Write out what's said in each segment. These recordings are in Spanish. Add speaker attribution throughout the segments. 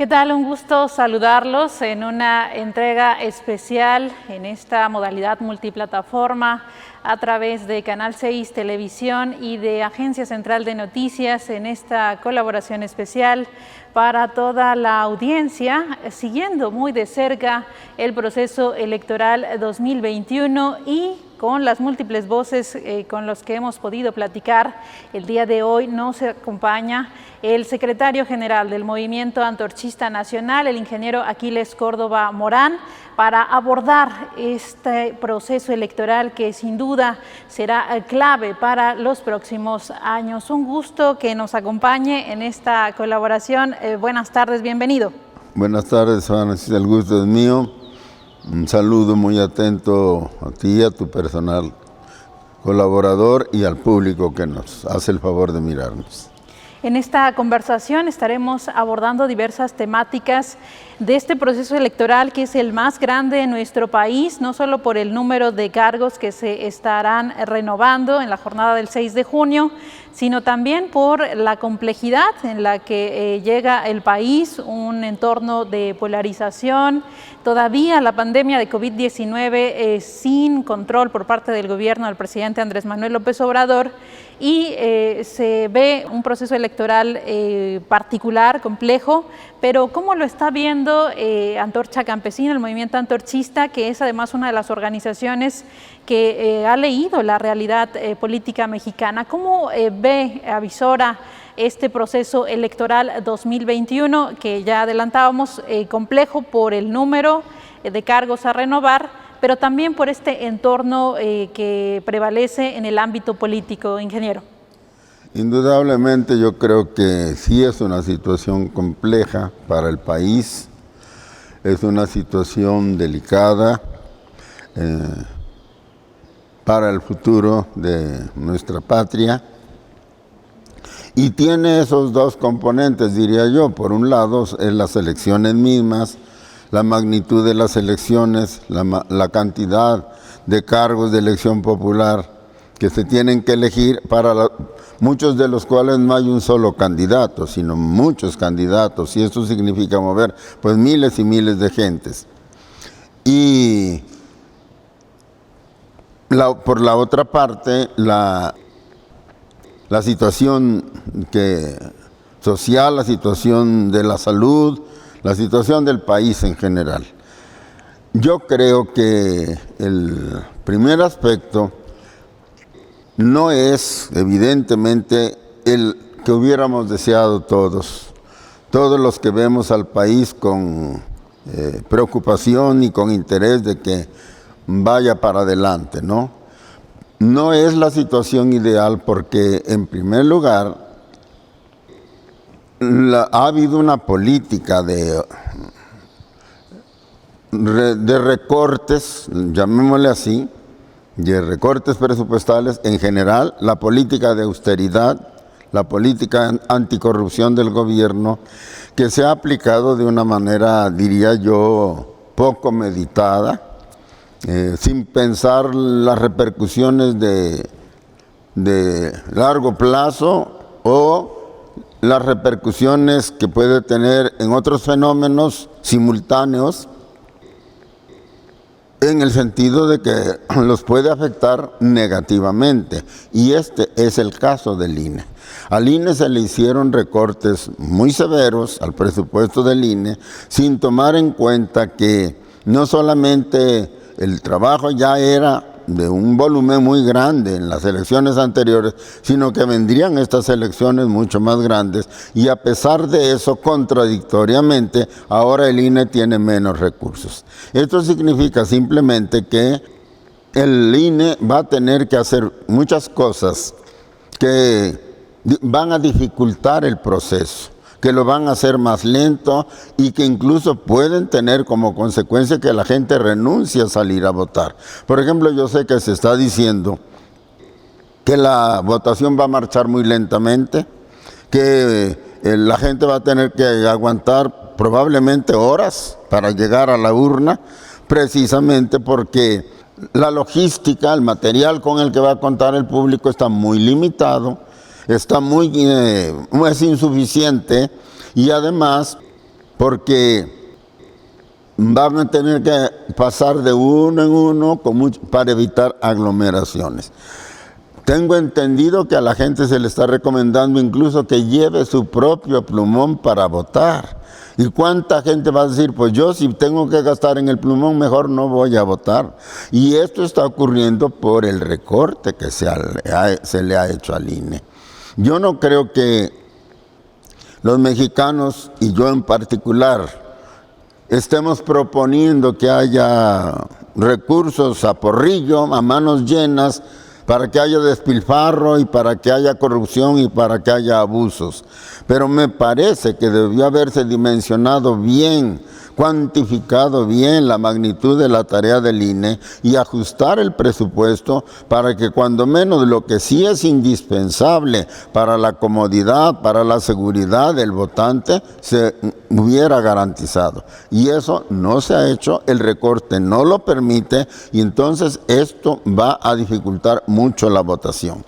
Speaker 1: ¿Qué tal? Un gusto saludarlos en una entrega especial en esta modalidad multiplataforma a través de Canal 6 Televisión y de Agencia Central de Noticias en esta colaboración especial para toda la audiencia, siguiendo muy de cerca el proceso electoral 2021 y con las múltiples voces con los que hemos podido platicar. El día de hoy nos acompaña el secretario general del Movimiento Antorchista Nacional, el ingeniero Aquiles Córdoba Morán, para abordar este proceso electoral que sin duda será clave para los próximos años. Un gusto que nos acompañe en esta colaboración. Buenas tardes, bienvenido.
Speaker 2: Buenas tardes, Juan, el gusto es mío. Un saludo muy atento a ti, a tu personal colaborador y al público que nos hace el favor de mirarnos.
Speaker 1: En esta conversación estaremos abordando diversas temáticas de este proceso electoral que es el más grande en nuestro país, no solo por el número de cargos que se estarán renovando en la jornada del 6 de junio, sino también por la complejidad en la que llega el país, un entorno de polarización, todavía la pandemia de COVID-19 sin control por parte del gobierno del presidente Andrés Manuel López Obrador, y se ve un proceso electoral particular, complejo, pero ¿cómo lo está viendo Antorcha Campesina, el movimiento antorchista, que es además una de las organizaciones que ha leído la realidad política mexicana? ¿Cómo ve, avisora, este proceso electoral 2021, que ya adelantábamos, complejo por el número de cargos a renovar, pero también por este entorno que prevalece en el ámbito político, ingeniero?
Speaker 2: Indudablemente yo creo que sí es una situación compleja para el país, es una situación delicada para el futuro de nuestra patria y tiene esos dos componentes, diría yo. Por un lado es las elecciones mismas, la magnitud de las elecciones, la cantidad de cargos de elección popular que se tienen que elegir, muchos de los cuales no hay un solo candidato, sino muchos candidatos, y esto significa mover pues miles y miles de gentes. Y por la otra parte, la situación social, la situación de la salud, la situación del país en general. Yo creo que el primer aspecto no es evidentemente el que hubiéramos deseado todos los que vemos al país con preocupación y con interés de que vaya para adelante, ¿no? No es la situación ideal porque, en primer lugar, ha habido una política de recortes, llamémosle así, de recortes presupuestales en general, la política de austeridad, la política anticorrupción del gobierno, que se ha aplicado de una manera, diría yo, poco meditada, sin pensar las repercusiones de largo plazo o las repercusiones que puede tener en otros fenómenos simultáneos, en el sentido de que los puede afectar negativamente. Y este es el caso del INE. Al INE se le hicieron recortes muy severos al presupuesto del INE, sin tomar en cuenta que no solamente el trabajo ya era de un volumen muy grande en las elecciones anteriores, sino que vendrían estas elecciones mucho más grandes, y a pesar de eso, contradictoriamente, ahora el INE tiene menos recursos. Esto significa simplemente que el INE va a tener que hacer muchas cosas que van a dificultar el proceso, que lo van a hacer más lento y que incluso pueden tener como consecuencia que la gente renuncie a salir a votar. Por ejemplo, yo sé que se está diciendo que la votación va a marchar muy lentamente, que la gente va a tener que aguantar probablemente horas para llegar a la urna, precisamente porque la logística, el material con el que va a contar el público está muy limitado, es insuficiente, y además porque van a tener que pasar de uno en uno para evitar aglomeraciones. Tengo entendido que a la gente se le está recomendando incluso que lleve su propio plumón para votar. ¿Y cuánta gente va a decir, pues yo si tengo que gastar en el plumón, mejor no voy a votar? Y esto está ocurriendo por el recorte que se le ha hecho al INE. Yo no creo que los mexicanos, y yo en particular, estemos proponiendo que haya recursos a porrillo, a manos llenas, para que haya despilfarro y para que haya corrupción y para que haya abusos. Pero me parece que debió haberse dimensionado bien, cuantificado bien la magnitud de la tarea del INE y ajustar el presupuesto para que cuando menos lo que sí es indispensable para la comodidad, para la seguridad del votante, se hubiera garantizado. Y eso no se ha hecho, el recorte no lo permite y entonces esto va a dificultar mucho la votación.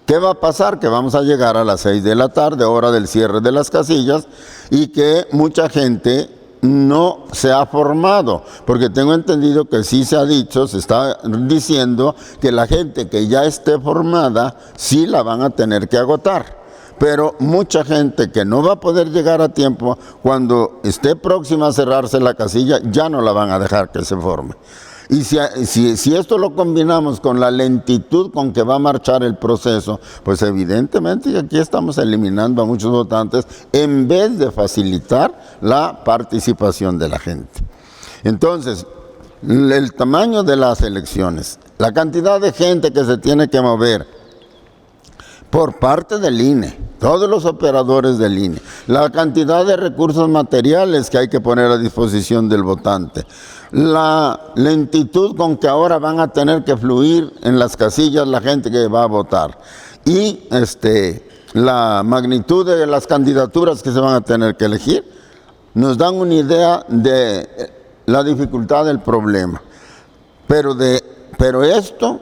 Speaker 2: ¿Qué va a pasar? Que vamos a llegar a las 6 de la tarde, hora del cierre de las casillas, y que mucha gente no se ha formado, porque tengo entendido que sí se ha dicho, se está diciendo que la gente que ya esté formada, sí la van a tener que agotar. Pero mucha gente que no va a poder llegar a tiempo, cuando esté próxima a cerrarse la casilla, ya no la van a dejar que se forme. Y si esto lo combinamos con la lentitud con que va a marchar el proceso, pues evidentemente aquí estamos eliminando a muchos votantes en vez de facilitar la participación de la gente. Entonces, el tamaño de las elecciones, la cantidad de gente que se tiene que mover por parte del INE, todos los operadores del INE, la cantidad de recursos materiales que hay que poner a disposición del votante, la lentitud con que ahora van a tener que fluir en las casillas la gente que va a votar y la magnitud de las candidaturas que se van a tener que elegir, nos dan una idea de la dificultad del problema. Pero esto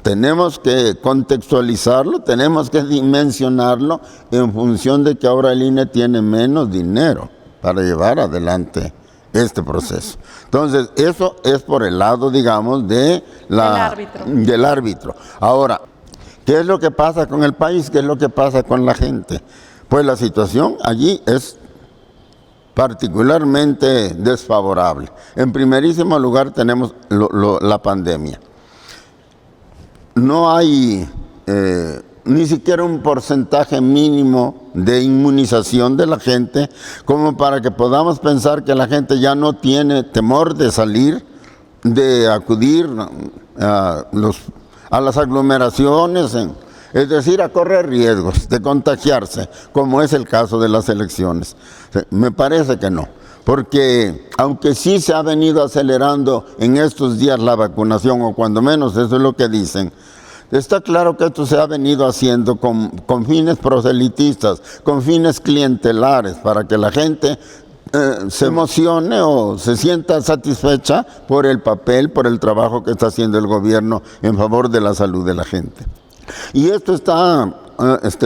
Speaker 2: tenemos que contextualizarlo, tenemos que dimensionarlo en función de que ahora el INE tiene menos dinero para llevar adelante este proceso. Entonces, eso es por el lado, digamos, del árbitro. Ahora, ¿qué es lo que pasa con el país? ¿Qué es lo que pasa con la gente? Pues la situación allí es particularmente desfavorable. En primerísimo lugar tenemos la pandemia. No hay ni siquiera un porcentaje mínimo de inmunización de la gente como para que podamos pensar que la gente ya no tiene temor de salir, de acudir a las aglomeraciones, es decir, a correr riesgos de contagiarse, como es el caso de las elecciones. Me parece que no, porque aunque sí se ha venido acelerando en estos días la vacunación, o cuando menos eso es lo que dicen, está claro que esto se ha venido haciendo con fines proselitistas, con fines clientelares, para que la gente se emocione o se sienta satisfecha por el papel, por el trabajo que está haciendo el gobierno en favor de la salud de la gente. Y esto está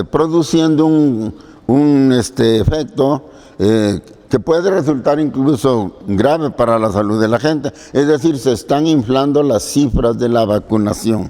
Speaker 2: produciendo un efecto que puede resultar incluso grave para la salud de la gente. Es decir, se están inflando las cifras de la vacunación.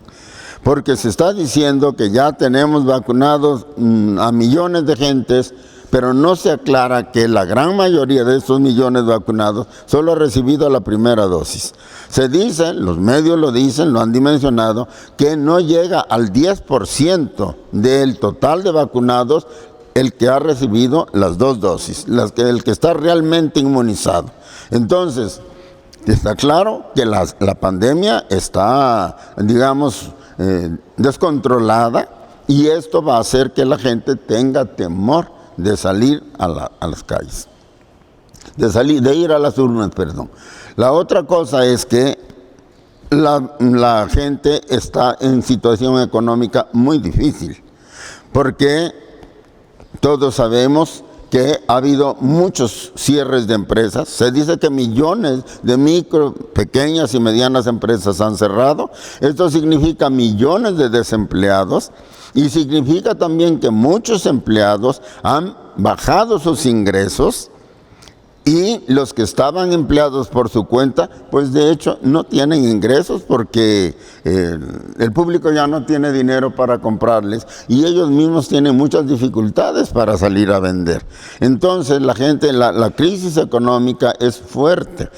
Speaker 2: Porque se está diciendo que ya tenemos vacunados a millones de gentes, pero no se aclara que la gran mayoría de esos millones vacunados solo ha recibido la primera dosis. Se dice, los medios lo dicen, lo han dimensionado, que no llega al 10% del total de vacunados el que ha recibido las dos dosis, el que está realmente inmunizado. Entonces, está claro que la pandemia está, digamos, descontrolada, y esto va a hacer que la gente tenga temor de salir a las calles, de ir a las urnas, perdón. La otra cosa es que la gente está en situación económica muy difícil, porque todos sabemos que ha habido muchos cierres de empresas. Se dice que millones de micro, pequeñas y medianas empresas han cerrado. Esto significa millones de desempleados y significa también que muchos empleados han bajado sus ingresos Y los que estaban empleados por su cuenta, pues de hecho no tienen ingresos porque el público ya no tiene dinero para comprarles y ellos mismos tienen muchas dificultades para salir a vender. Entonces la gente, la crisis económica es fuerte.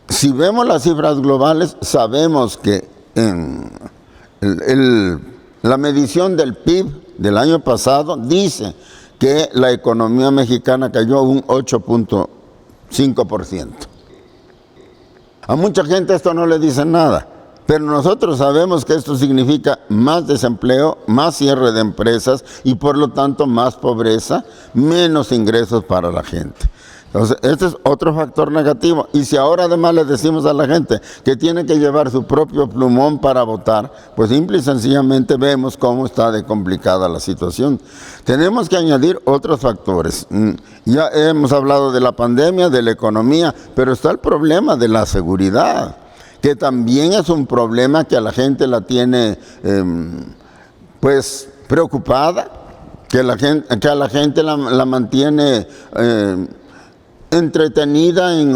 Speaker 2: Si vemos las cifras globales, sabemos que la medición del PIB del año pasado dice que la economía mexicana cayó un 8.5%. A mucha gente esto no le dice nada, pero nosotros sabemos que esto significa más desempleo, más cierre de empresas y por lo tanto más pobreza, menos ingresos para la gente. Entonces, este es otro factor negativo. Y si ahora además le decimos a la gente que tiene que llevar su propio plumón para votar, pues simple y sencillamente vemos cómo está de complicada la situación. Tenemos que añadir otros factores. Ya hemos hablado de la pandemia, de la economía, pero está el problema de la seguridad, que también es un problema que a la gente la tiene pues preocupada, que a la gente la mantiene entretenida en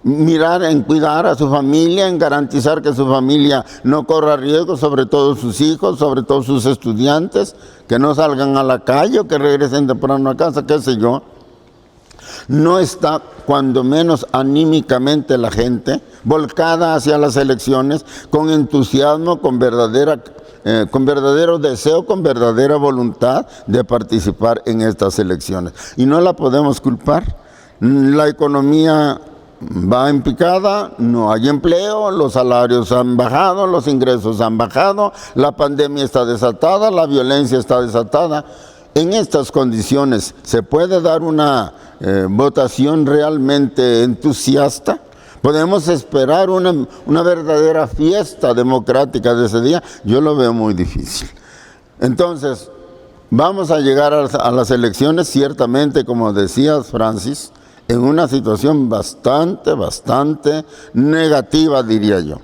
Speaker 2: mirar, en cuidar a su familia, en garantizar que su familia no corra riesgo, sobre todo sus hijos, sobre todo sus estudiantes, que no salgan a la calle o que regresen temprano a casa, qué sé yo. No está, cuando menos anímicamente, la gente volcada hacia las elecciones con entusiasmo, con verdadero deseo, con verdadera voluntad de participar en estas elecciones. Y no la podemos culpar. La economía va en picada, no hay empleo, los salarios han bajado, los ingresos han bajado, la pandemia está desatada, la violencia está desatada. En estas condiciones, ¿se puede dar una votación realmente entusiasta? ¿Podemos esperar una verdadera fiesta democrática de ese día? Yo lo veo muy difícil. Entonces, vamos a llegar a las elecciones, ciertamente, como decías, Francis, en una situación bastante negativa, diría yo.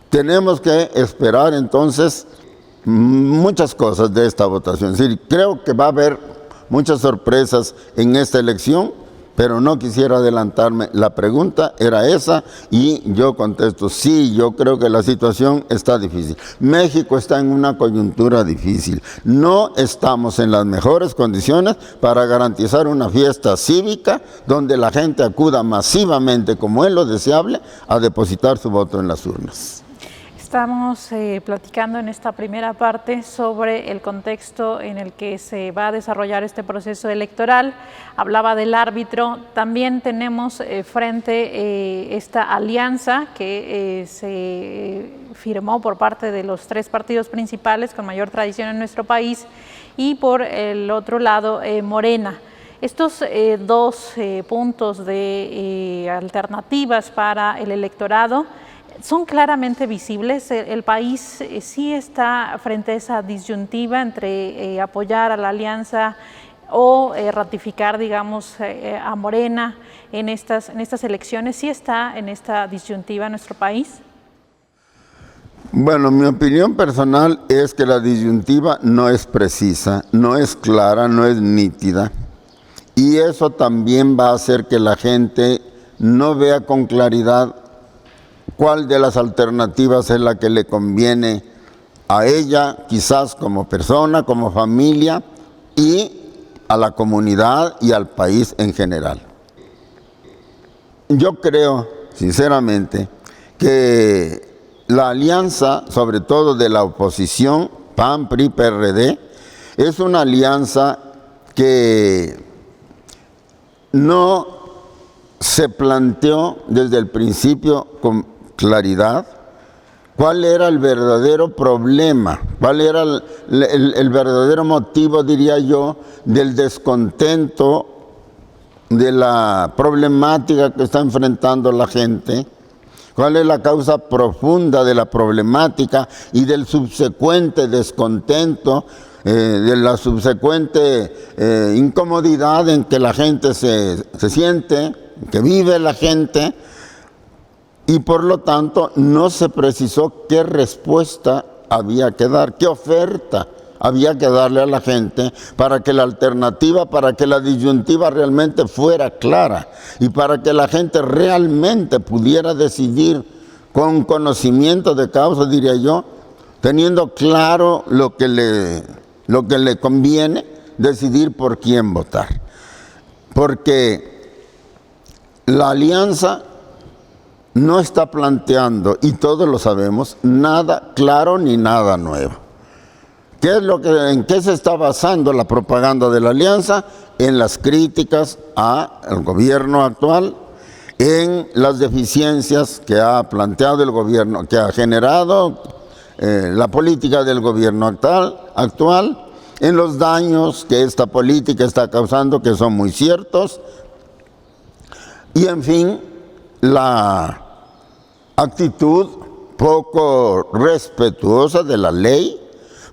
Speaker 2: Tenemos que esperar entonces muchas cosas de esta votación. Es decir, creo que va a haber muchas sorpresas en esta elección, pero no quisiera adelantarme. La pregunta era esa y yo contesto, sí, yo creo que la situación está difícil. México está en una coyuntura difícil. No estamos en las mejores condiciones para garantizar una fiesta cívica donde la gente acuda masivamente, como es lo deseable, a depositar su voto en las urnas.
Speaker 1: Estamos platicando en esta primera parte sobre el contexto en el que se va a desarrollar este proceso electoral. Hablaba del árbitro. También tenemos frente esta alianza que se firmó por parte de los tres partidos principales con mayor tradición en nuestro país y por el otro lado Morena. Estos dos puntos de alternativas para el electorado son claramente visibles. El país sí está frente a esa disyuntiva entre apoyar a la alianza o ratificar, digamos, a Morena en estas elecciones. ¿Sí está en esta disyuntiva nuestro país?
Speaker 2: Bueno, mi opinión personal es que la disyuntiva no es precisa, no es clara, no es nítida. Y eso también va a hacer que la gente no vea con claridad cuál de las alternativas es la que le conviene a ella, quizás como persona, como familia, y a la comunidad y al país en general. Yo creo, sinceramente, que la alianza, sobre todo de la oposición, PAN, PRI, PRD, es una alianza que no se planteó desde el principio con claridad cuál era el verdadero problema, cuál era el verdadero motivo, diría yo, del descontento, de la problemática que está enfrentando la gente, cuál es la causa profunda de la problemática y del subsecuente descontento, de la subsecuente incomodidad en que la gente se siente, que vive la gente. Y por lo tanto no se precisó qué respuesta había que dar, qué oferta había que darle a la gente para que la alternativa, para que la disyuntiva realmente fuera clara y para que la gente realmente pudiera decidir con conocimiento de causa, diría yo, teniendo claro lo que le conviene, decidir por quién votar. Porque la alianza no está planteando, y todos lo sabemos, nada claro ni nada nuevo. ¿En qué se está basando la propaganda de la alianza? En las críticas al gobierno actual, en las deficiencias que ha planteado el gobierno, que ha generado la política del gobierno actual, en los daños que esta política está causando, que son muy ciertos, y en fin, la actitud poco respetuosa de la ley,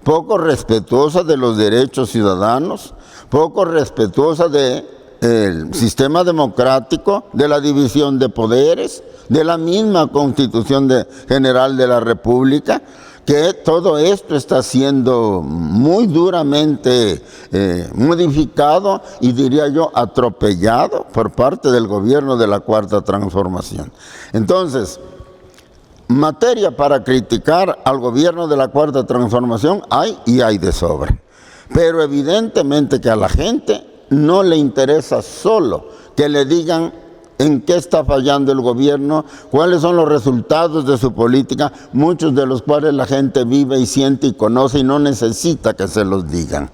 Speaker 2: poco respetuosa de los derechos ciudadanos, poco respetuosa del sistema democrático, de la división de poderes, de la misma Constitución General de la República, que todo esto está siendo muy duramente modificado y diría yo atropellado por parte del gobierno de la Cuarta Transformación. Entonces, materia para criticar al gobierno de la Cuarta Transformación hay y hay de sobra. Pero evidentemente que a la gente no le interesa solo que le digan en qué está fallando el gobierno, cuáles son los resultados de su política, muchos de los cuales la gente vive y siente y conoce y no necesita que se los digan.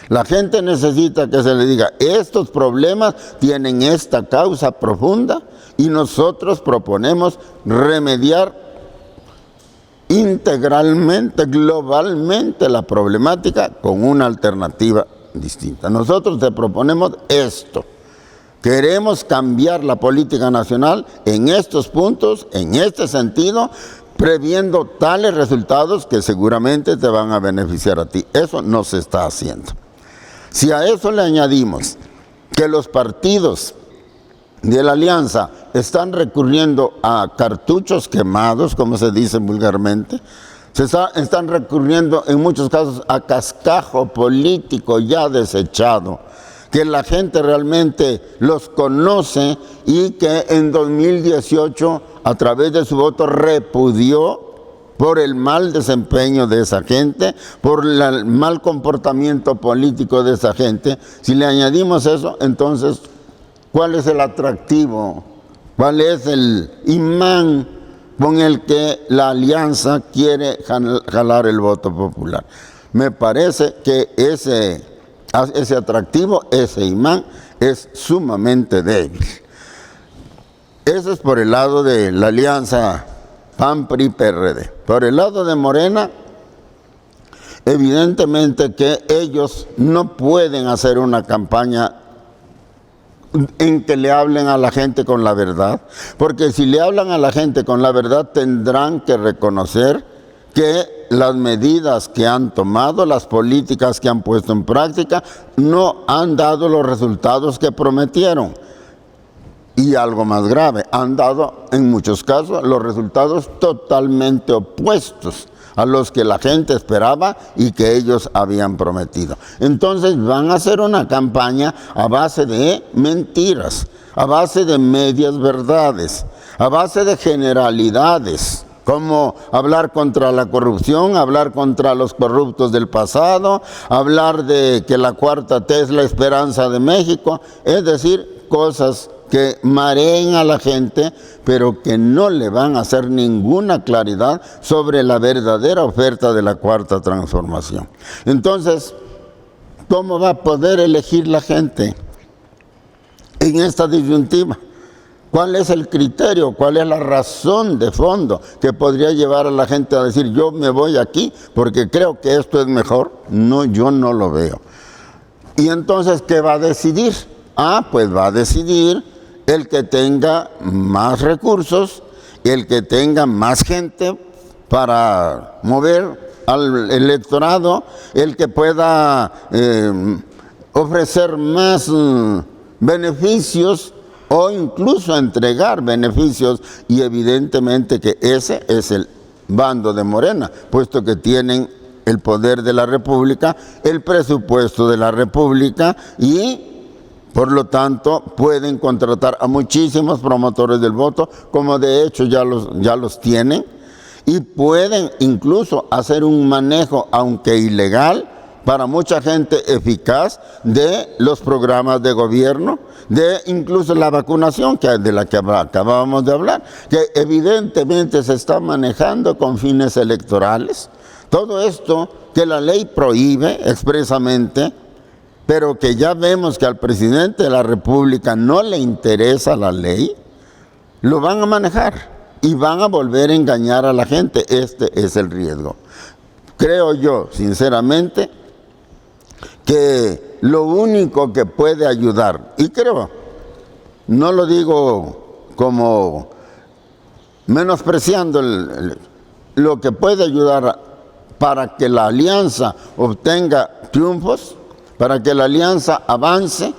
Speaker 2: La gente necesita que se le diga, estos problemas tienen esta causa profunda y nosotros proponemos remediar integralmente, globalmente la problemática con una alternativa distinta. Nosotros te proponemos esto. Queremos cambiar la política nacional en estos puntos, en este sentido, previendo tales resultados que seguramente te van a beneficiar a ti. Eso no se está haciendo. Si a eso le añadimos que los partidos de la alianza están recurriendo a cartuchos quemados, como se dice vulgarmente, están recurriendo en muchos casos a cascajo político ya desechado, que la gente realmente los conoce y que en 2018 a través de su voto repudió por el mal desempeño de esa gente, por el mal comportamiento político de esa gente. Si le añadimos eso, entonces, ¿cuál es el atractivo? ¿Cuál es el imán con el que la alianza quiere jalar el voto popular? Me parece que ese atractivo, ese imán, es sumamente débil. Eso es por el lado de la alianza PAN, PRI, PRD. Por el lado de Morena, evidentemente que ellos no pueden hacer una campaña en que le hablen a la gente con la verdad, porque si le hablan a la gente con la verdad tendrán que reconocer que las medidas que han tomado, las políticas que han puesto en práctica, no han dado los resultados que prometieron. Y algo más grave, han dado en muchos casos los resultados totalmente opuestos a los que la gente esperaba y que ellos habían prometido. Entonces van a hacer una campaña a base de mentiras, a base de medias verdades, a base de generalidades, como hablar contra la corrupción, hablar contra los corruptos del pasado, hablar de que la cuarta T es la esperanza de México, es decir, cosas que mareen a la gente, pero que no le van a hacer ninguna claridad sobre la verdadera oferta de la Cuarta Transformación. Entonces, ¿cómo va a poder elegir la gente en esta disyuntiva? ¿Cuál es el criterio? ¿Cuál es la razón de fondo que podría llevar a la gente a decir, yo me voy aquí porque creo que esto es mejor? No, yo no lo veo. Y entonces, ¿qué va a decidir? Pues va a decidir el que tenga más recursos, el que tenga más gente para mover al electorado, el que pueda ofrecer más beneficios o incluso entregar beneficios, y evidentemente que ese es el bando de Morena, puesto que tienen el poder de la República, el presupuesto de la República y por lo tanto pueden contratar a muchísimos promotores del voto, como de hecho ya los tienen, y pueden incluso hacer un manejo, aunque ilegal, para mucha gente eficaz de los programas de gobierno, de incluso la vacunación de la que acabábamos de hablar, que evidentemente se está manejando con fines electorales. Todo esto que la ley prohíbe expresamente, pero que ya vemos que al presidente de la República no le interesa la ley, lo van a manejar y van a volver a engañar a la gente. Este es el riesgo. Creo yo, sinceramente, que lo único que puede ayudar, y creo, no lo digo como menospreciando lo que puede ayudar para que la alianza obtenga triunfos, para que la alianza avance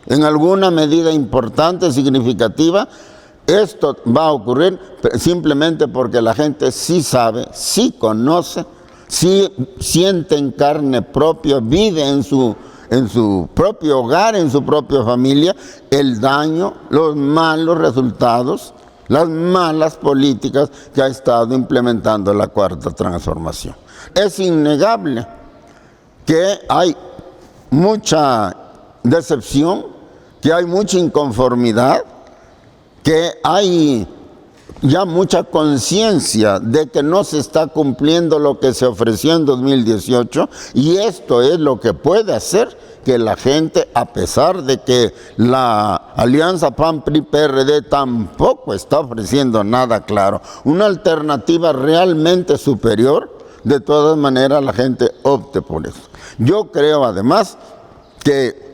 Speaker 2: en alguna medida importante, significativa, esto va a ocurrir simplemente porque la gente sí sabe, sí conoce, sí siente en carne propia, vive en su propio hogar, en su propia familia, el daño, los malos resultados, las malas políticas que ha estado implementando la Cuarta Transformación. Es innegable que hay mucha decepción, que hay mucha inconformidad, que hay ya mucha conciencia de que no se está cumpliendo lo que se ofreció en 2018, y esto es lo que puede hacer que la gente, a pesar de que la alianza PAN-PRI-PRD tampoco está ofreciendo nada claro, una alternativa realmente superior, de todas maneras la gente opte por eso. Yo creo además que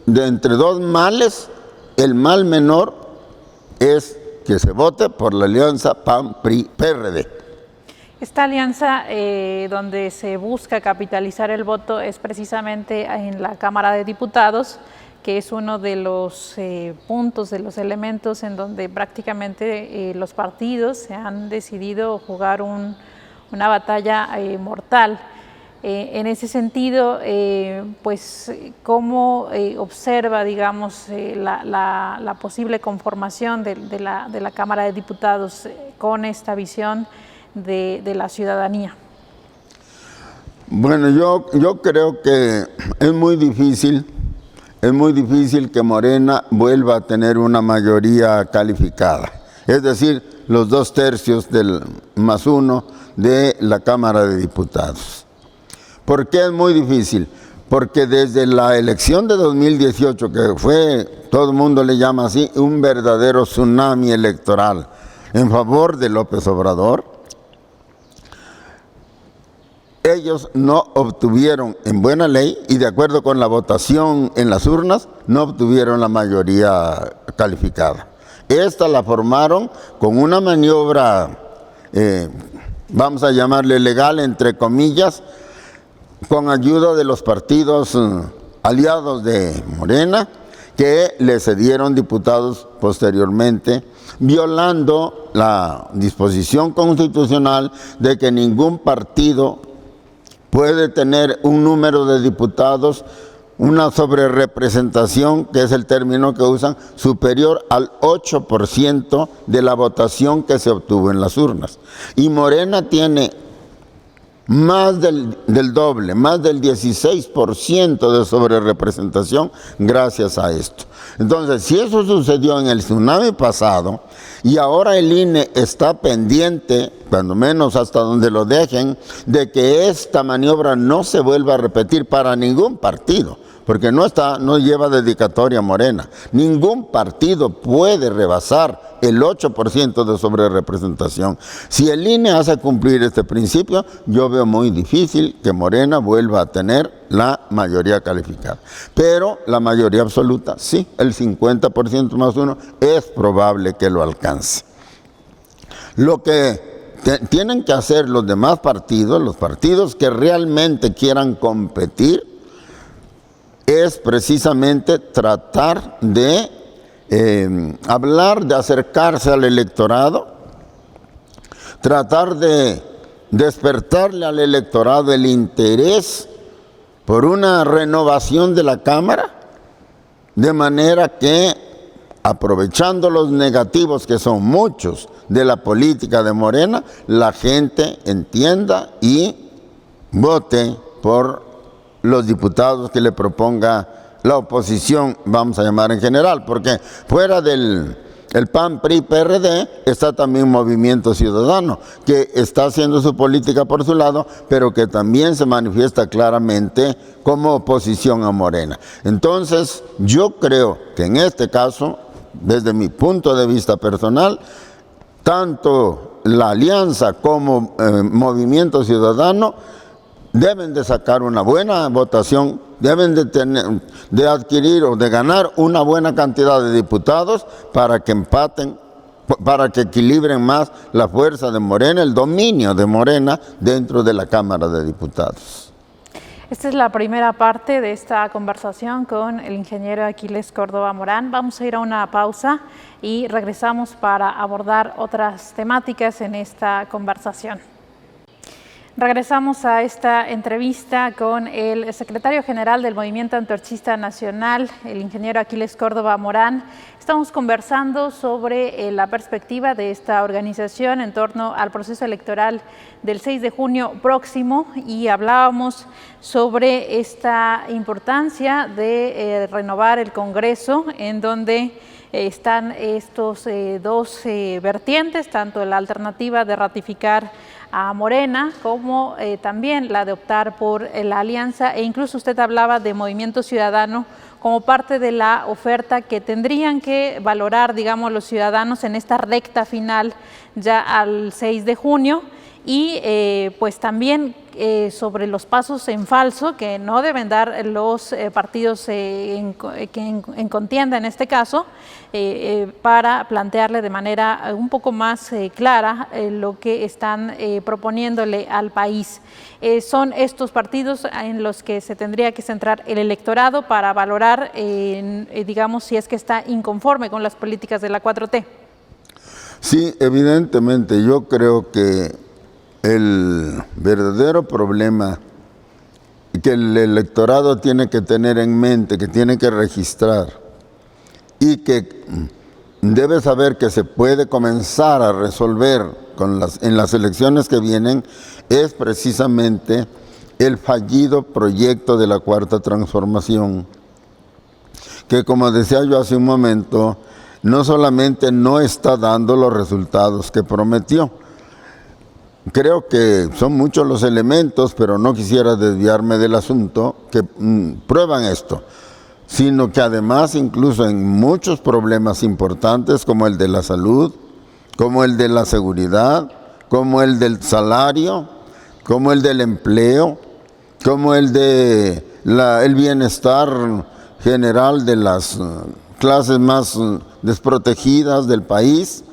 Speaker 2: de entre dos males, el mal menor es que se vote por la alianza PAN-PRI-PRD.
Speaker 1: Esta alianza donde se busca capitalizar el voto es precisamente en la Cámara de Diputados, que es uno de los puntos, de los elementos en donde prácticamente los partidos se han decidido jugar una batalla mortal. En ese sentido, pues, ¿cómo observa, digamos, la posible conformación de la Cámara de Diputados con esta visión de la ciudadanía?
Speaker 2: Bueno, yo creo que es muy difícil que Morena vuelva a tener una mayoría calificada, es decir, los 2/3 del +1 de la Cámara de Diputados. ¿Por qué es muy difícil? Porque desde la elección de 2018, que fue, todo el mundo le llama así, un verdadero tsunami electoral en favor de López Obrador, ellos no obtuvieron en buena ley y de acuerdo con la votación en las urnas, no obtuvieron la mayoría calificada. Esta la formaron con una maniobra, vamos a llamarle legal, entre comillas, con ayuda de los partidos aliados de Morena, que le cedieron diputados posteriormente, violando la disposición constitucional de que ningún partido puede tener un número de diputados, una sobrerepresentación, que es el término que usan, superior al 8% de la votación que se obtuvo en las urnas. Y Morena tiene más del doble, más del 16% de sobrerepresentación gracias a esto. Entonces, si eso sucedió en el tsunami pasado y ahora el INE está pendiente, cuando menos hasta donde lo dejen, de que esta maniobra no se vuelva a repetir para ningún partido, porque no lleva dedicatoria Morena. Ningún partido puede rebasar el 8% de sobrerepresentación. Si el INE hace cumplir este principio, yo veo muy difícil que Morena vuelva a tener la mayoría calificada. Pero la mayoría absoluta, sí, el 50% +1 es probable que lo alcance. Lo que tienen que hacer los demás partidos, los partidos que realmente quieran competir, es precisamente tratar de hablar, de acercarse al electorado, tratar de despertarle al electorado el interés por una renovación de la Cámara, de manera que, aprovechando los negativos que son muchos de la política de Morena, la gente entienda y vote por los diputados que le proponga la oposición, vamos a llamar en general, porque fuera del PAN, PRI, PRD, está también Movimiento Ciudadano, que está haciendo su política por su lado, pero que también se manifiesta claramente como oposición a Morena. Entonces, yo creo que en este caso, desde mi punto de vista personal, tanto la alianza como Movimiento Ciudadano deben de sacar una buena votación, deben de adquirir o de ganar una buena cantidad de diputados para que empaten, para que equilibren más la fuerza de Morena, el dominio de Morena dentro de la Cámara de Diputados.
Speaker 1: Esta es la primera parte de esta conversación con el ingeniero Aquiles Córdoba Morán. Vamos a ir a una pausa y regresamos para abordar otras temáticas en esta conversación. Regresamos a esta entrevista con el secretario general del Movimiento Antorchista Nacional, el ingeniero Aquiles Córdoba Morán. Estamos conversando sobre la perspectiva de esta organización en torno al proceso electoral del 6 de junio próximo y hablábamos sobre esta importancia de renovar el Congreso, en donde están estos dos vertientes, tanto la alternativa de ratificar a Morena como también la de optar por la alianza, e incluso usted hablaba de Movimiento Ciudadano como parte de la oferta que tendrían que valorar, digamos, los ciudadanos en esta recta final ya al 6 de junio y pues también sobre los pasos en falso que no deben dar los partidos en contienda en este caso, para plantearle de manera un poco más clara lo que están proponiéndole al país. Son estos partidos en los que se tendría que centrar el electorado para valorar, digamos, si es que está inconforme con las políticas de la 4T.
Speaker 2: Sí, evidentemente, yo creo que el verdadero problema que el electorado tiene que tener en mente, que tiene que registrar y que debe saber que se puede comenzar a resolver en las elecciones que vienen, es precisamente el fallido proyecto de la Cuarta Transformación, que, como decía yo hace un momento, no solamente no está dando los resultados que prometió. Creo que son muchos los elementos, pero no quisiera desviarme del asunto, que prueban esto, sino que además incluso en muchos problemas importantes como el de la salud, como el de la seguridad, como el del salario, como el del empleo, como el de el bienestar general de las clases más desprotegidas del país,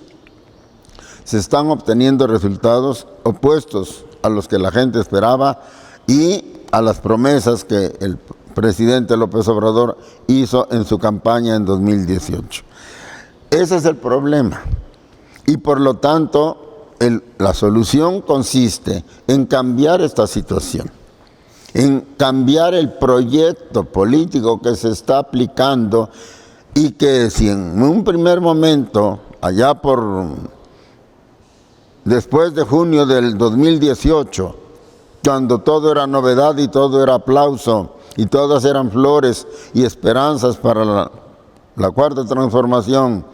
Speaker 2: se están obteniendo resultados opuestos a los que la gente esperaba y a las promesas que el presidente López Obrador hizo en su campaña en 2018. Ese es el problema. Y por lo tanto, la solución consiste en cambiar esta situación, en cambiar el proyecto político que se está aplicando y que si en un primer momento, allá después de junio del 2018, cuando todo era novedad y todo era aplauso y todas eran flores y esperanzas para la Cuarta Transformación,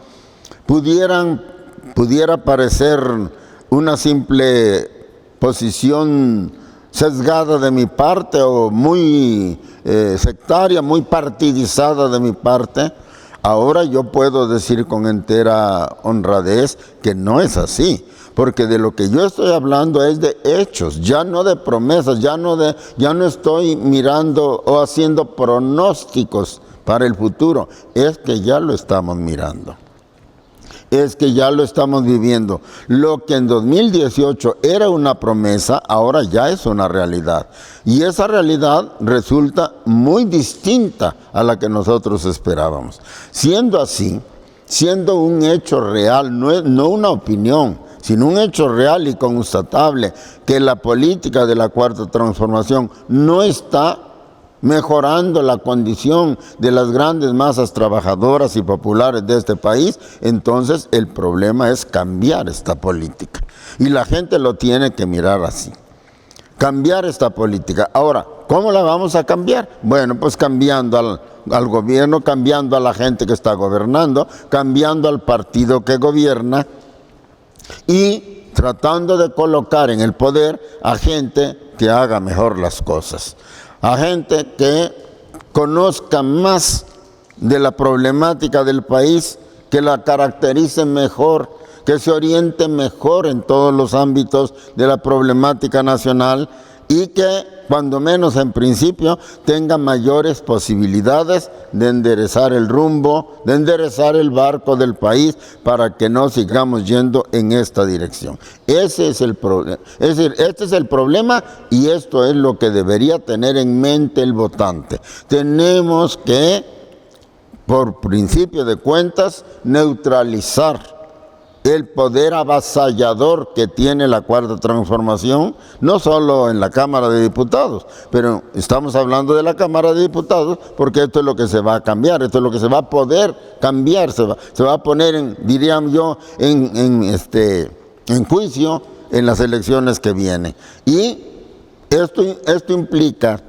Speaker 2: pudiera parecer una simple posición sesgada de mi parte o muy sectaria, muy partidizada de mi parte. Ahora yo puedo decir con entera honradez que no es así, porque de lo que yo estoy hablando es de hechos, ya no de promesas, ya no estoy mirando o haciendo pronósticos para el futuro, es que ya lo estamos mirando. Es que ya lo estamos viviendo. Lo que en 2018 era una promesa, ahora ya es una realidad. Y esa realidad resulta muy distinta a la que nosotros esperábamos. Siendo así, siendo un hecho real, no una opinión, sino un hecho real y constatable, que la política de la Cuarta Transformación no está mejorando la condición de las grandes masas trabajadoras y populares de este país, entonces el problema es cambiar esta política. Y la gente lo tiene que mirar así. Cambiar esta política. Ahora, ¿cómo la vamos a cambiar? Bueno, pues cambiando al gobierno, cambiando a la gente que está gobernando, cambiando al partido que gobierna y tratando de colocar en el poder a gente que haga mejor las cosas. A gente que conozca más de la problemática del país, que la caracterice mejor, que se oriente mejor en todos los ámbitos de la problemática nacional y que, cuando menos en principio, tenga mayores posibilidades de enderezar el rumbo, de enderezar el barco del país para que no sigamos yendo en esta dirección. Ese es el problema. Es decir, este es el problema y esto es lo que debería tener en mente el votante. Tenemos que, por principio de cuentas, neutralizar el poder avasallador que tiene la Cuarta Transformación, no solo en la Cámara de Diputados, pero estamos hablando de la Cámara de Diputados porque esto es lo que se va a cambiar, esto es lo que se va a poder cambiar, se va a poner, diríamos yo, en juicio en las elecciones que vienen. Y esto implica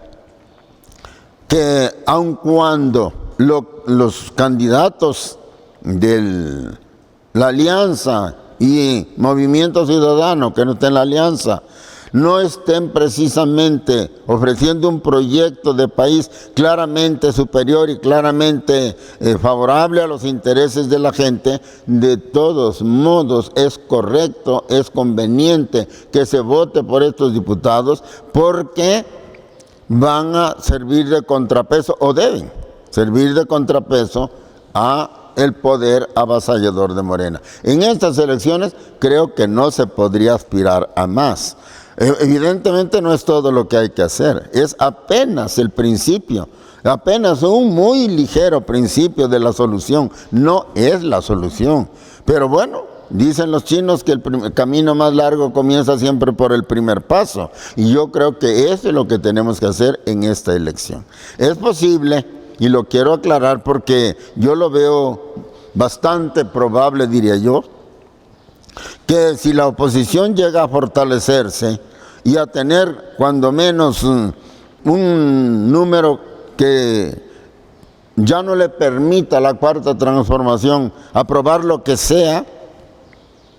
Speaker 2: que aun cuando los candidatos la alianza y Movimiento Ciudadano, que no está en la alianza, no estén precisamente ofreciendo un proyecto de país claramente superior y claramente favorable a los intereses de la gente, de todos modos es correcto, es conveniente que se vote por estos diputados porque van a servir de contrapeso, o deben servir de contrapeso a el poder avasallador de Morena. En estas elecciones creo que no se podría aspirar a más. Evidentemente no es todo lo que hay que hacer, es apenas el principio, apenas un muy ligero principio de la solución, no es la solución. Pero bueno, dicen los chinos que el camino más largo comienza siempre por el primer paso, y yo creo que eso es lo que tenemos que hacer en esta elección. Es posible, y lo quiero aclarar porque yo lo veo bastante probable, diría yo, que si la oposición llega a fortalecerse y a tener cuando menos un número que ya no le permita a la Cuarta Transformación aprobar lo que sea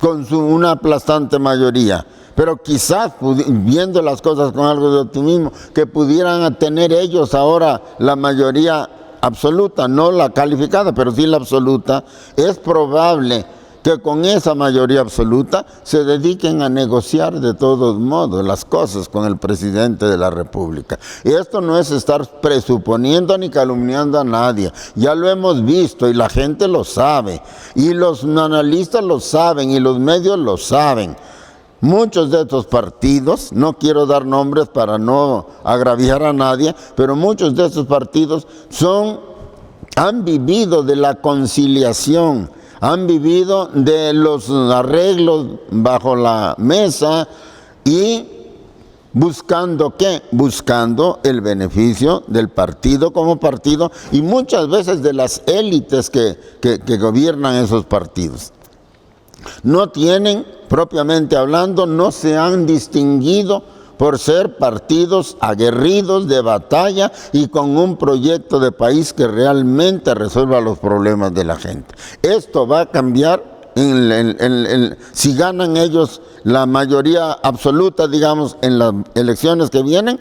Speaker 2: con una aplastante mayoría, pero quizás, viendo las cosas con algo de optimismo, que pudieran tener ellos ahora la mayoría absoluta, no la calificada, pero sí la absoluta, es probable que con esa mayoría absoluta se dediquen a negociar de todos modos las cosas con el presidente de la República. Y esto no es estar presuponiendo ni calumniando a nadie, ya lo hemos visto y la gente lo sabe, y los analistas lo saben y los medios lo saben. Muchos de estos partidos, no quiero dar nombres para no agraviar a nadie, pero muchos de estos partidos han vivido de la conciliación, han vivido de los arreglos bajo la mesa y buscando ¿qué? Buscando el beneficio del partido como partido y muchas veces de las élites que gobiernan esos partidos. No tienen, propiamente hablando, no se han distinguido por ser partidos aguerridos de batalla y con un proyecto de país que realmente resuelva los problemas de la gente. Esto va a cambiar si ganan ellos la mayoría absoluta, digamos, en las elecciones que vienen,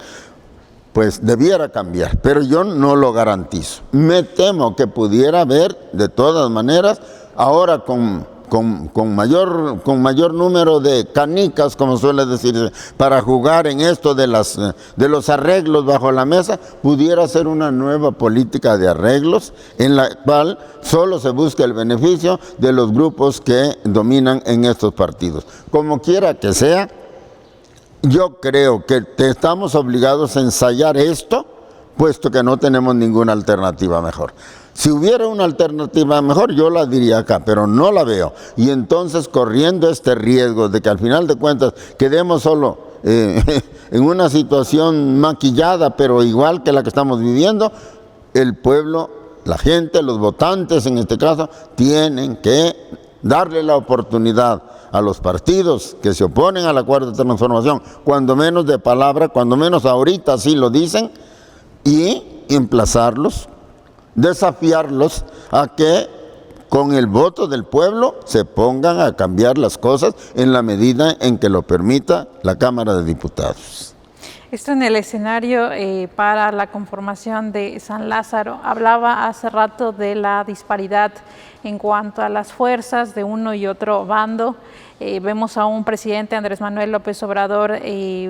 Speaker 2: pues debiera cambiar, pero yo no lo garantizo. Me temo que pudiera haber, de todas maneras, ahora con mayor número de canicas, como suele decirse, para jugar en esto de los arreglos bajo la mesa, pudiera ser una nueva política de arreglos en la cual solo se busca el beneficio de los grupos que dominan en estos partidos. Como quiera que sea, yo creo que estamos obligados a ensayar esto puesto que no tenemos ninguna alternativa mejor. Si hubiera una alternativa mejor, yo la diría acá, pero no la veo. Y entonces, corriendo este riesgo de que al final de cuentas quedemos solo en una situación maquillada, pero igual que la que estamos viviendo, el pueblo, la gente, los votantes en este caso, tienen que darle la oportunidad a los partidos que se oponen a la Cuarta Transformación, cuando menos de palabra, cuando menos ahorita sí lo dicen, y emplazarlos, desafiarlos a que con el voto del pueblo se pongan a cambiar las cosas en la medida en que lo permita la Cámara de Diputados.
Speaker 1: Esto en el escenario para la conformación de San Lázaro. Hablaba hace rato de la disparidad en cuanto a las fuerzas de uno y otro bando. Vemos a un presidente, Andrés Manuel López Obrador,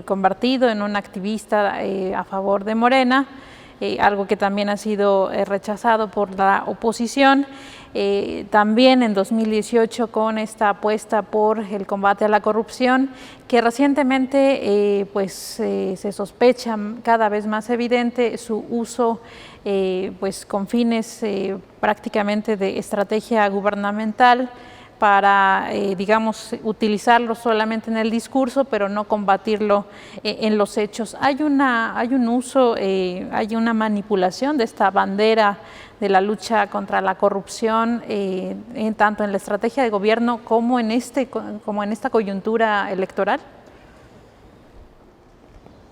Speaker 1: convertido en un activista a favor de Morena, algo que también ha sido rechazado por la oposición. También en 2018 con esta apuesta por el combate a la corrupción, que recientemente se sospecha cada vez más evidente su uso con fines prácticamente de estrategia gubernamental, para, utilizarlo solamente en el discurso, pero no combatirlo en los hechos. Hay un uso, hay una manipulación de esta bandera de la lucha contra la corrupción, tanto en la estrategia de gobierno como en esta coyuntura electoral.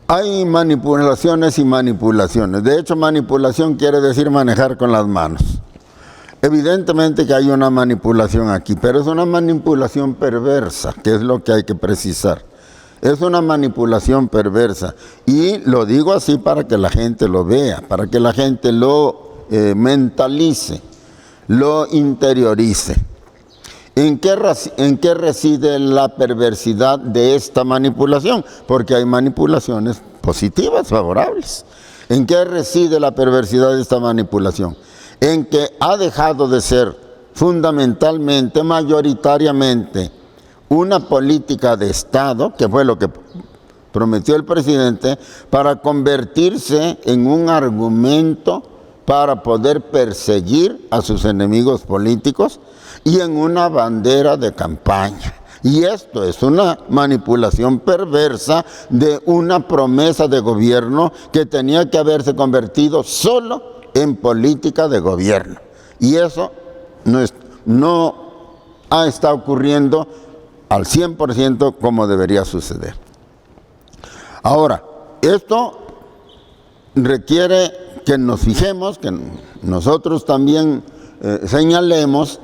Speaker 2: Hay manipulaciones y manipulaciones. De hecho, manipulación quiere decir manejar con las manos. Evidentemente que hay una manipulación aquí, pero es una manipulación perversa, que es lo que hay que precisar. Es una manipulación perversa. Y lo digo así para que la gente lo vea, para que la gente lo mentalice, lo interiorice. ¿En qué reside la perversidad de esta manipulación? Porque hay manipulaciones positivas, favorables. ¿En qué reside la perversidad de esta manipulación? En que ha dejado de ser fundamentalmente, mayoritariamente, una política de Estado, que fue lo que prometió el presidente, para convertirse en un argumento para poder perseguir a sus enemigos políticos y en una bandera de campaña. Y esto es una manipulación perversa de una promesa de gobierno que tenía que haberse convertido solo en política de gobierno. Y eso no está ocurriendo al 100% como debería suceder. Ahora, esto requiere que nos fijemos, que nosotros también señalemos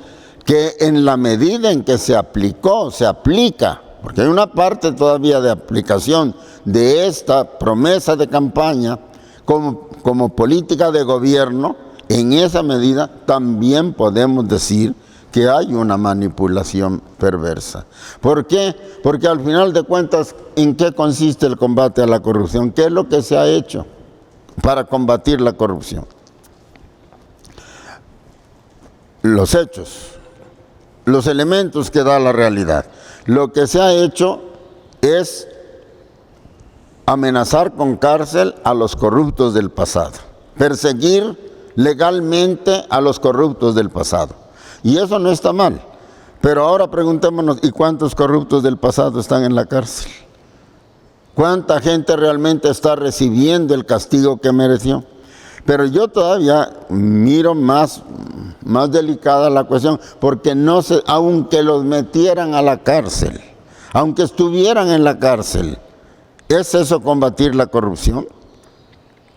Speaker 2: que en la medida en que se aplica, porque hay una parte todavía de aplicación de esta promesa de campaña como política de gobierno, en esa medida también podemos decir que hay una manipulación perversa. ¿Por qué? Porque al final de cuentas, ¿en qué consiste el combate a la corrupción? ¿Qué es lo que se ha hecho para combatir la corrupción? Los hechos, los elementos que da la realidad. Lo que se ha hecho es amenazar con cárcel a los corruptos del pasado, perseguir legalmente a los corruptos del pasado. Y eso no está mal. Pero ahora preguntémonos, ¿y cuántos corruptos del pasado están en la cárcel? ¿Cuánta gente realmente está recibiendo el castigo que mereció? Pero yo todavía miro más delicada la cuestión, porque aunque los metieran a la cárcel, aunque estuvieran en la cárcel, ¿es eso combatir la corrupción?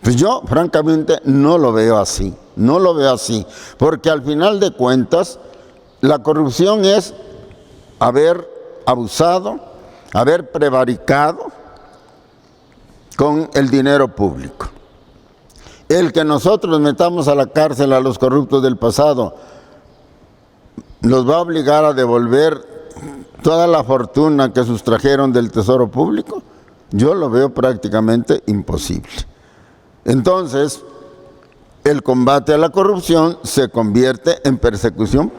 Speaker 2: Pues yo, francamente, no lo veo así. No lo veo así. Porque al final de cuentas, la corrupción es haber abusado, haber prevaricado con el dinero público. El que nosotros metamos a la cárcel a los corruptos del pasado nos va a obligar a devolver toda la fortuna que sustrajeron del tesoro público. Yo lo veo prácticamente imposible. Entonces, el combate a la corrupción se convierte en persecución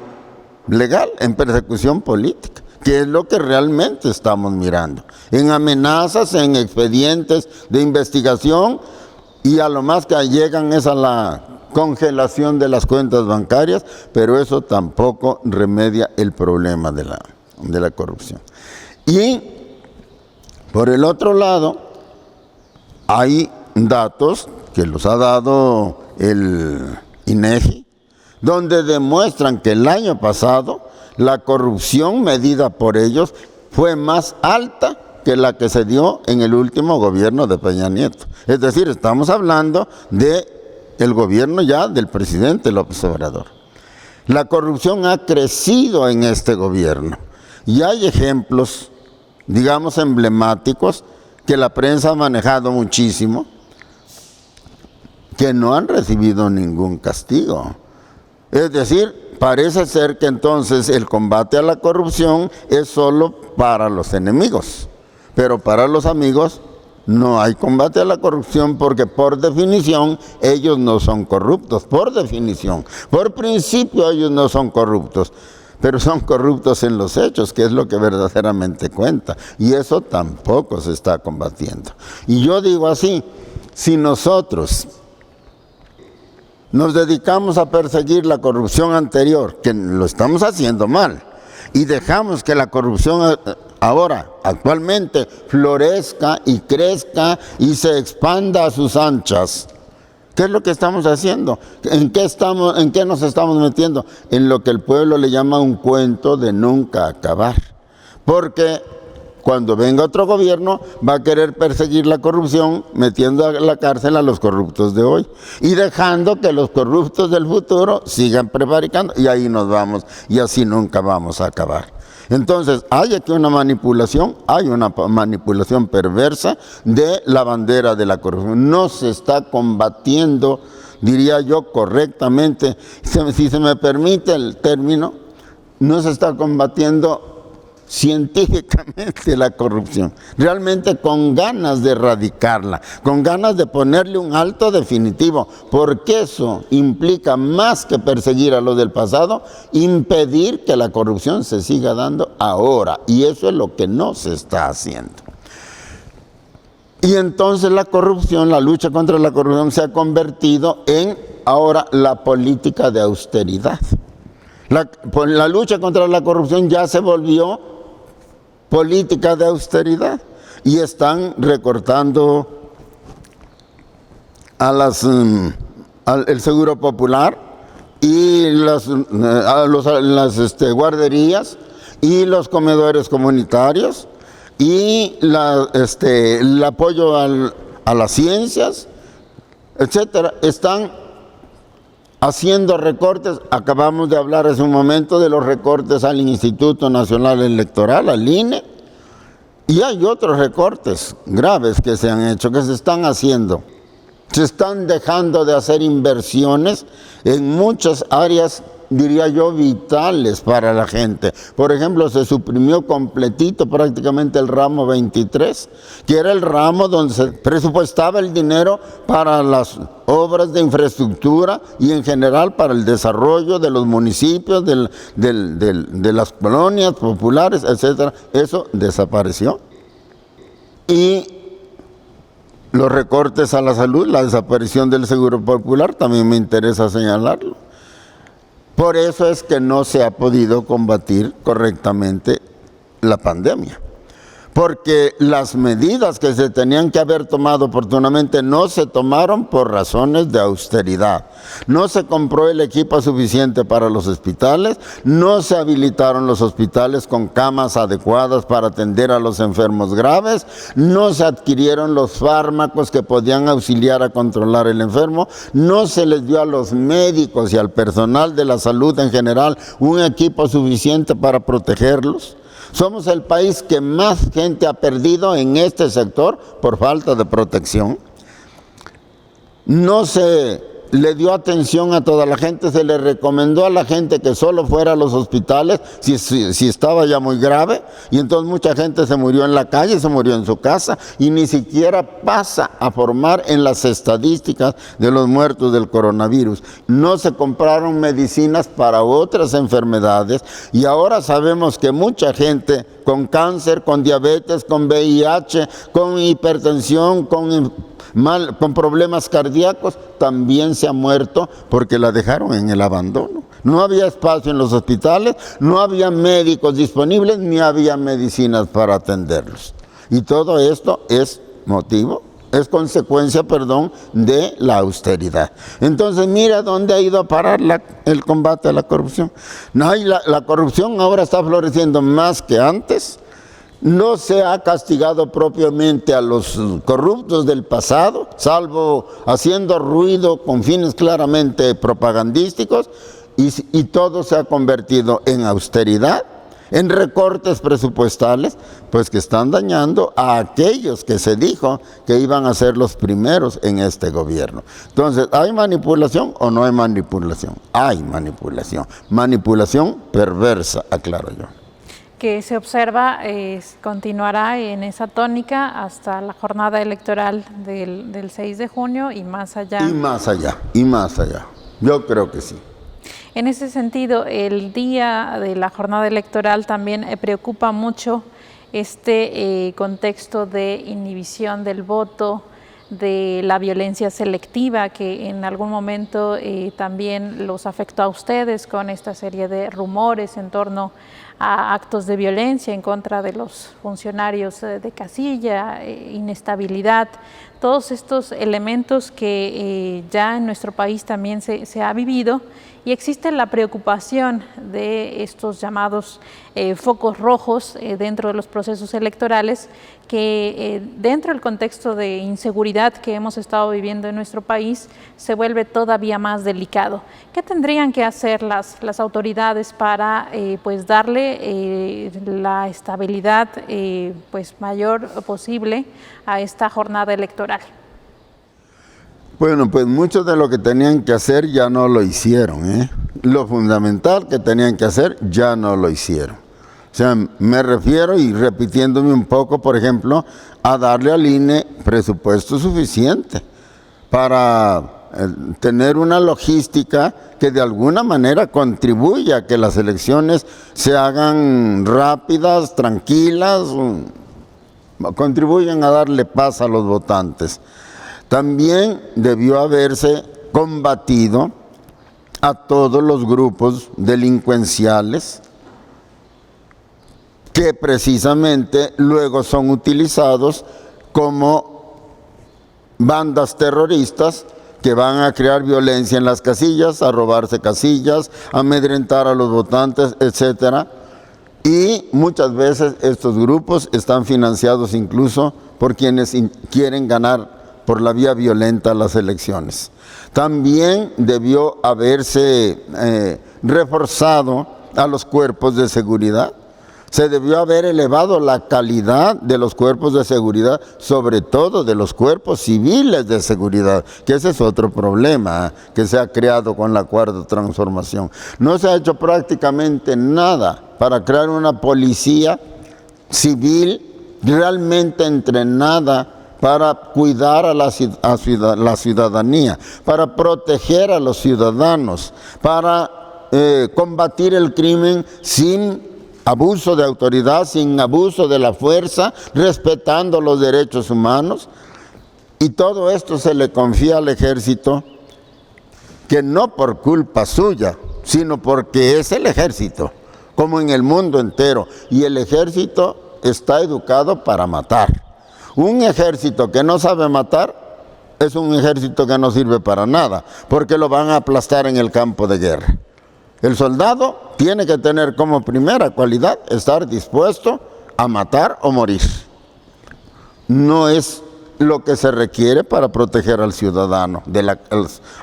Speaker 2: legal, en persecución política, que es lo que realmente estamos mirando. En amenazas, en expedientes de investigación, y a lo más que llegan es a la congelación de las cuentas bancarias, pero eso tampoco remedia el problema de la corrupción. Y por el otro lado, hay datos que los ha dado el INEGI, donde demuestran que el año pasado la corrupción medida por ellos fue más alta que la que se dio en el último gobierno de Peña Nieto. Es decir, estamos hablando del gobierno ya del presidente López Obrador. La corrupción ha crecido en este gobierno y hay ejemplos, digamos, emblemáticos que la prensa ha manejado muchísimo, que no han recibido ningún castigo. Es decir, parece ser que entonces el combate a la corrupción es solo para los enemigos, pero para los amigos no hay combate a la corrupción, porque por definición ellos no son corruptos, por definición. Por principio ellos no son corruptos, pero son corruptos en los hechos, que es lo que verdaderamente cuenta, y eso tampoco se está combatiendo. Y yo digo así, si nosotros nos dedicamos a perseguir la corrupción anterior, que lo estamos haciendo mal, y dejamos que la corrupción ahora, actualmente, florezca y crezca y se expanda a sus anchas, ¿qué es lo que estamos haciendo? ¿En qué nos estamos metiendo? En lo que el pueblo le llama un cuento de nunca acabar. Porque cuando venga otro gobierno va a querer perseguir la corrupción metiendo a la cárcel a los corruptos de hoy y dejando que los corruptos del futuro sigan prevaricando, y ahí nos vamos, y así nunca vamos a acabar. Entonces, hay aquí una manipulación perversa de la bandera de la corrupción. No se está combatiendo, diría yo, correctamente, si se me permite el término, no se está combatiendo científicamente la corrupción, realmente con ganas de erradicarla, con ganas de ponerle un alto definitivo, porque eso implica, más que perseguir a los del pasado, impedir que la corrupción se siga dando ahora, y eso es lo que no se está haciendo. Y entonces la corrupción, la lucha contra la corrupción se ha convertido en ahora la política de austeridad. La lucha contra la corrupción ya se volvió política de austeridad y están recortando el seguro popular y las guarderías y los comedores comunitarios y el apoyo a las ciencias, etcétera. Están haciendo recortes. Acabamos de hablar hace un momento de los recortes al Instituto Nacional Electoral, al INE, y hay otros recortes graves que se han hecho, que se están haciendo. Se están dejando de hacer inversiones en muchas áreas, diría yo, vitales para la gente. Por ejemplo, se suprimió completito prácticamente el ramo 23, que era el ramo donde se presupuestaba el dinero para las obras de infraestructura y en general para el desarrollo de los municipios, de las colonias populares, etcétera. Eso desapareció. Y los recortes a la salud, la desaparición del seguro popular, también me interesa señalarlo. Por eso es que no se ha podido combatir correctamente la pandemia, porque las medidas que se tenían que haber tomado oportunamente no se tomaron por razones de austeridad. No se compró el equipo suficiente para los hospitales, no se habilitaron los hospitales con camas adecuadas para atender a los enfermos graves, no se adquirieron los fármacos que podían auxiliar a controlar el enfermo, no se les dio a los médicos y al personal de la salud en general un equipo suficiente para protegerlos. Somos el país que más gente ha perdido en este sector por falta de protección. No se le dio atención a toda la gente, se le recomendó a la gente que solo fuera a los hospitales si estaba ya muy grave, y entonces mucha gente se murió en la calle, se murió en su casa, y ni siquiera pasa a formar en las estadísticas de los muertos del coronavirus. No se compraron medicinas para otras enfermedades, y ahora sabemos que mucha gente con cáncer, con diabetes, con VIH, con hipertensión, con mal, con problemas cardíacos, también se ha muerto porque la dejaron en el abandono. No había espacio en los hospitales, no había médicos disponibles, ni había medicinas para atenderlos. Y todo esto es consecuencia, de la austeridad. Entonces, mira dónde ha ido a parar el combate a la corrupción. No, la corrupción ahora está floreciendo más que antes. No se ha castigado propiamente a los corruptos del pasado, salvo haciendo ruido con fines claramente propagandísticos, y todo se ha convertido en austeridad, en recortes presupuestales, pues que están dañando a aquellos que se dijo que iban a ser los primeros en este gobierno. Entonces, ¿hay manipulación o no hay manipulación? Hay manipulación. Manipulación perversa, aclaro yo.
Speaker 1: Que se observa continuará en esa tónica hasta la jornada electoral del 6 de junio y más allá.
Speaker 2: Y más allá, y más allá. Yo creo que sí.
Speaker 1: En ese sentido, el día de la jornada electoral también preocupa mucho este contexto de inhibición del voto, de la violencia selectiva que en algún momento también los afectó a ustedes con esta serie de rumores en torno a actos de violencia en contra de los funcionarios de casilla, inestabilidad, todos estos elementos que ya en nuestro país también se ha vivido, y existe la preocupación de estos llamados focos rojos dentro de los procesos electorales que dentro del contexto de inseguridad que hemos estado viviendo en nuestro país se vuelve todavía más delicado. ¿Qué tendrían que hacer las autoridades para pues darle la estabilidad pues mayor posible a esta jornada electoral?
Speaker 2: Bueno, pues mucho de lo que tenían que hacer ya no lo hicieron, Lo fundamental que tenían que hacer ya no lo hicieron. O sea, me refiero, y repitiéndome un poco, por ejemplo, a darle al INE presupuesto suficiente para tener una logística que de alguna manera contribuya a que las elecciones se hagan rápidas, tranquilas, contribuyan a darle paz a los votantes. También debió haberse combatido a todos los grupos delincuenciales que precisamente luego son utilizados como bandas terroristas que van a crear violencia en las casillas, a robarse casillas, a amedrentar a los votantes, etcétera. Y muchas veces estos grupos están financiados incluso por quienes quieren ganar por la vía violenta las elecciones. También debió haberse reforzado a los cuerpos de seguridad. Se debió haber elevado la calidad de los cuerpos de seguridad, sobre todo de los cuerpos civiles de seguridad, que ese es otro problema que se ha creado con la Cuarta Transformación. No se ha hecho prácticamente nada para crear una policía civil realmente entrenada para cuidar a la ciudadanía, para proteger a los ciudadanos, para combatir el crimen sin abuso de autoridad, sin abuso de la fuerza, respetando los derechos humanos. Y todo esto se le confía al ejército, que no por culpa suya, sino porque es el ejército, como en el mundo entero. Y el ejército está educado para matar. Un ejército que no sabe matar es un ejército que no sirve para nada, porque lo van a aplastar en el campo de guerra. El soldado tiene que tener como primera cualidad estar dispuesto a matar o morir. No es lo que se requiere para proteger al ciudadano,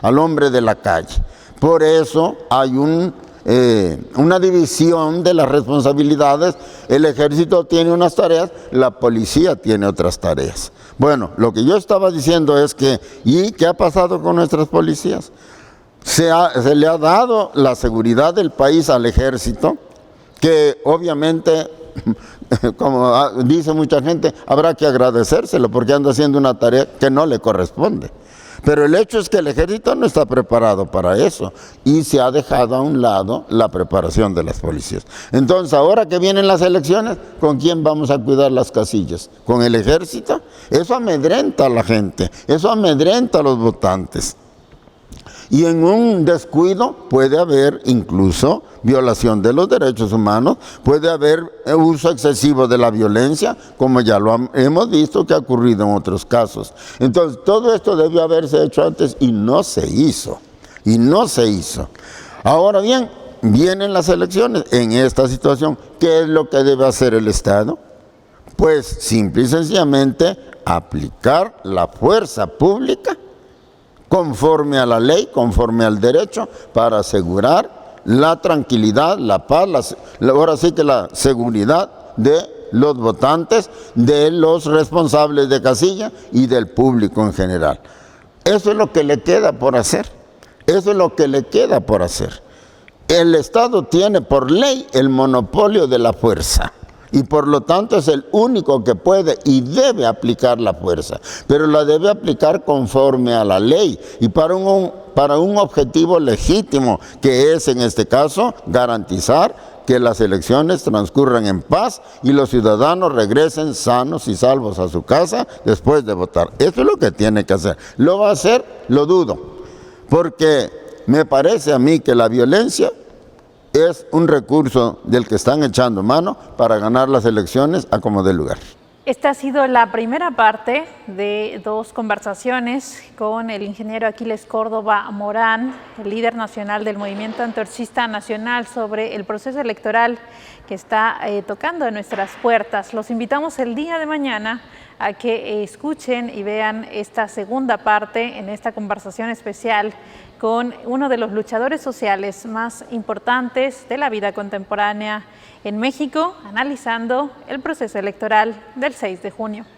Speaker 2: al hombre de la calle. Por eso hay una división de las responsabilidades. El ejército tiene unas tareas, la policía tiene otras tareas. Bueno, lo que yo estaba diciendo es que, ¿y qué ha pasado con nuestras policías? Se le ha dado la seguridad del país al ejército, que obviamente, como dice mucha gente, habrá que agradecérselo porque anda haciendo una tarea que no le corresponde. Pero el hecho es que el ejército no está preparado para eso y se ha dejado a un lado la preparación de las policías. Entonces, ahora que vienen las elecciones, ¿con quién vamos a cuidar las casillas? ¿Con el ejército? Eso amedrenta a la gente, eso amedrenta a los votantes. Y en un descuido puede haber incluso violación de los derechos humanos, puede haber uso excesivo de la violencia, como ya lo hemos visto que ha ocurrido en otros casos. Entonces, todo esto debió haberse hecho antes y no se hizo. Y no se hizo. Ahora bien, vienen las elecciones en esta situación. ¿Qué es lo que debe hacer el Estado? Pues simple y sencillamente aplicar la fuerza pública conforme a la ley, conforme al derecho, para asegurar la tranquilidad, la paz, ahora sí que la seguridad de los votantes, de los responsables de casilla y del público en general. Eso es lo que le queda por hacer. Eso es lo que le queda por hacer. El Estado tiene por ley el monopolio de la fuerza. Y por lo tanto es el único que puede y debe aplicar la fuerza, pero la debe aplicar conforme a la ley y para un objetivo legítimo, que es en este caso garantizar que las elecciones transcurran en paz y los ciudadanos regresen sanos y salvos a su casa después de votar. Eso es lo que tiene que hacer. ¿Lo va a hacer? Lo dudo, porque me parece a mí que la violencia es un recurso del que están echando mano para ganar las elecciones a como dé lugar.
Speaker 1: Esta ha sido la primera parte de dos conversaciones con el ingeniero Aquiles Córdoba Morán, el líder nacional del Movimiento Antorchista Nacional, sobre el proceso electoral que está tocando en nuestras puertas. Los invitamos el día de mañana a que escuchen y vean esta segunda parte en esta conversación especial con uno de los luchadores sociales más importantes de la vida contemporánea en México, analizando el proceso electoral del 6 de junio.